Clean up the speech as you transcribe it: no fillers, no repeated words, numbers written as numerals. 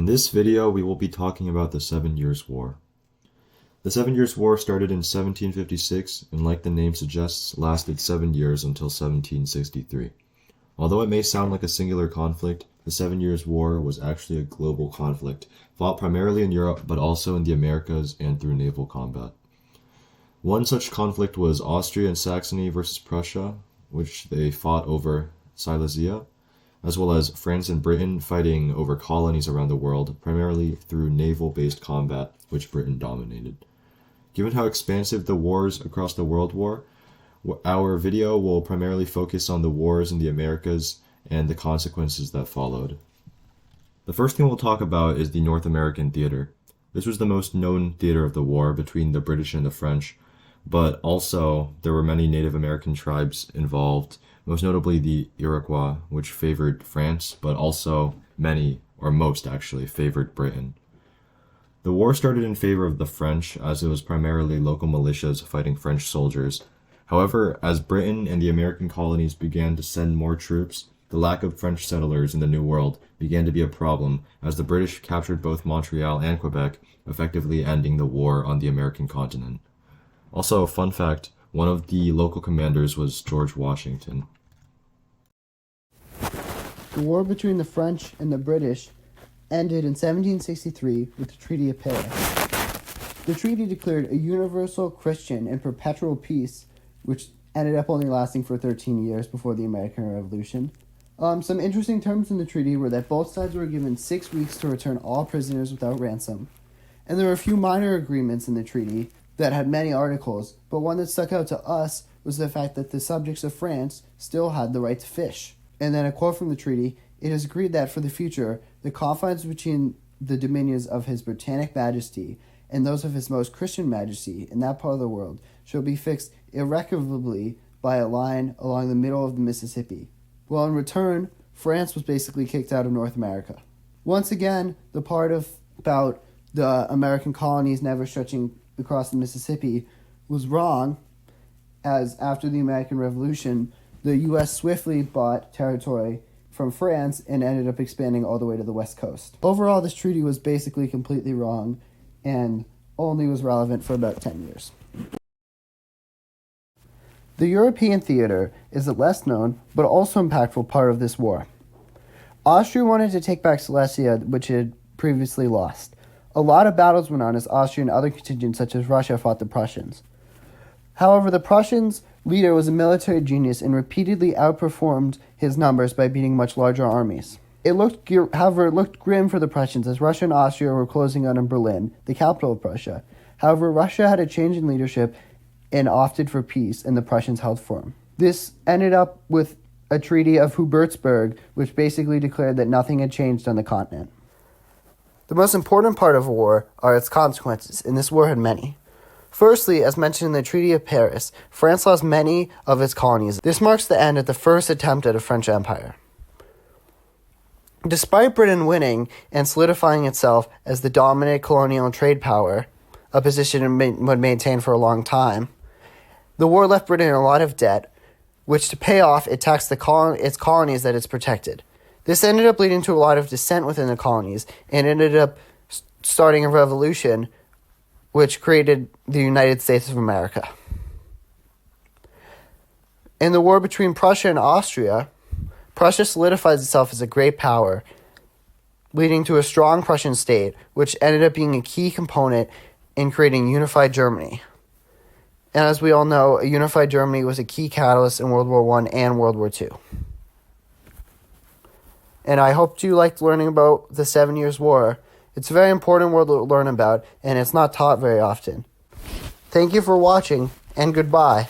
this video, we will be talking about the 7 Years' War. The 7 Years' War started in 1756 and, like the name suggests, lasted 7 years until 1763. Although it may sound like a singular conflict, the 7 Years' War was actually a global conflict, fought primarily in Europe but also in the Americas and through naval combat. One such conflict was Austria and Saxony versus Prussia, which they fought over Silesia, as well as France and Britain fighting over colonies around the world, primarily through naval-based combat, which Britain dominated. Given how expansive the wars across the world were, our video will primarily focus on the wars in the Americas and the consequences that followed. The first thing we'll talk about is the North American theater. This was the most known theater of the war between the British and the French, but also there were many Native American tribes involved, most notably the Iroquois, which favored France, but also many, or most actually, favored Britain. The war started in favor of the French, as it was primarily local militias fighting French soldiers. However, as Britain and the American colonies began to send more troops, the lack of French settlers in the New World began to be a problem, as the British captured both Montreal and Quebec, effectively ending the war on the American continent. Also, fun fact, one of the local commanders was George Washington. The war between the French and the British ended in 1763 with the Treaty of Paris. The treaty declared a universal Christian and perpetual peace, which ended up only lasting for 13 years before the American Revolution. Some interesting terms in the treaty were that both sides were given 6 weeks to return all prisoners without ransom. And there were a few minor agreements in the treaty that had many articles, but one that stuck out to us was the fact that the subjects of France still had the right to fish. And then a quote from the treaty: "It is agreed that for the future, the confines between the dominions of His Britannic Majesty and those of His Most Christian Majesty in that part of the world shall be fixed irrevocably by a line along the middle of the Mississippi." Well, in return, France was basically kicked out of North America. Once again, the part about the American colonies never stretching across the Mississippi was wrong, as after the American Revolution, the U.S. swiftly bought territory from France and ended up expanding all the way to the West Coast. Overall, this treaty was basically completely wrong and only was relevant for about 10 years. The European theater is a less known but also impactful part of this war. Austria wanted to take back Silesia, which it had previously lost. A lot of battles went on as Austria and other contingents such as Russia fought the Prussians. However, the Prussians' leader was a military genius and repeatedly outperformed his numbers by beating much larger armies. However, it looked grim for the Prussians as Russia and Austria were closing in on Berlin, the capital of Prussia. However, Russia had a change in leadership and opted for peace, and the Prussians held firm. This ended up with a Treaty of Hubertsburg, which basically declared that nothing had changed on the continent. The most important part of a war are its consequences, and this war had many. Firstly, as mentioned in the Treaty of Paris, France lost many of its colonies. This marks the end of the first attempt at a French empire. Despite Britain winning and solidifying itself as the dominant colonial and trade power, a position it would maintain for a long time, the war left Britain in a lot of debt, which to pay off, it taxed its colonies that it's protected. This ended up leading to a lot of dissent within the colonies and ended up starting a revolution which created the United States of America. In the war between Prussia and Austria, Prussia solidifies itself as a great power, leading to a strong Prussian state, which ended up being a key component in creating unified Germany. And as we all know, a unified Germany was a key catalyst in World War I and World War II. And I hope you liked learning about the 7 Years' War. It's a very important war to learn about, and it's not taught very often. Thank you for watching, and goodbye.